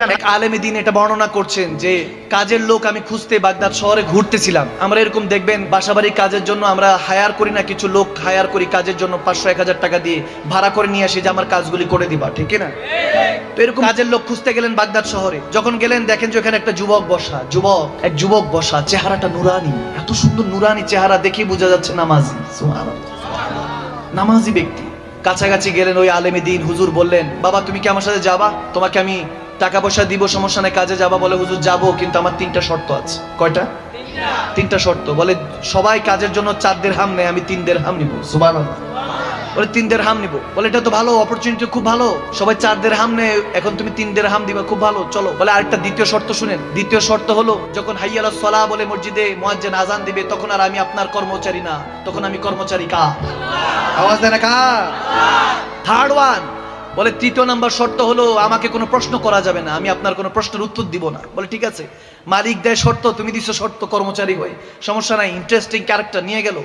এক আলেমে দিন এটা বর্ণনা করছেন যে কাজের লোক আমি খুঁজতে বাগদাদ শহরে ঘুরতেছিলাম। আমরা এরকম দেখবেন বাসাবাড়ির কাজের জন্য আমরা হায়ার করি না, কিছু লোক হায়ার করি কাজের জন্য 500-1000 টাকা দিয়ে ভাড়া করে নিয়ে আসি যে আমার কাজগুলি করে দিবা, ঠিক না? তো এরকম কাজের লোক খুঁজতে গেলেন বাগদাদ শহরে। যখন গেলেন দেখেন যে ওখানে একটা যুবক বসা, চেহারাটা নুরানি, এত সুন্দর নুরানি চেহারা, দেখে বোঝা যাচ্ছে নামাজি। সুবহানাল্লাহ, নামাজি ব্যক্তি। কাছাকাছি গেলেন, ওই আলেমে দিন হুজুর বললেন, বাবা তুমি কি আমার সাথে যাবা? তোমাকে আমি টাকা পয়সা দিব, সমস্যা নেই, কাজে যাবা? বলে হুজুর যাবো, কিন্তু আমার 3টা শর্ত আছে। কয়টা? 3টা শর্ত। বলে সবাই কাজের জন্য 4 দিরহাম নেয়, আমি 3 দিরহাম নিব। সুবহানাল্লাহ। বলে 3 দিরহাম নিব। বলে এটা তো ভালো অপরচুনিটি, খুব ভালো, সবাই 4 দিরহাম নেয়, এখন তুমি 3 দিরহাম দিবা, খুব ভালো, চলো। বলে আরেকটা দ্বিতীয় শর্ত শুনেন। দ্বিতীয় শর্ত হলো যখন হাইয়া আলাস সালাহ বলে মসজিদে মুয়াজ্জিন আযান দিবে, তখন আর আমি আপনার কর্মচারী না, তখন আমি কর্মচারী কার? আওয়াজ দেন না কার? থার্ড ওয়ান, বলে 3য় নাম্বার শর্ত হলো আমাকে কোনো প্রশ্ন করা যাবে না, আমি আপনার কোনো প্রশ্নের উত্তর দিব না। বলে ঠিক আছে, মালিক দেয় শর্ত, তুমি দিছো শর্ত, কর্মচারী হয়ে, সমস্যা নাই, ইন্টারেস্টিং ক্যারেক্টার নিয়ে গেল।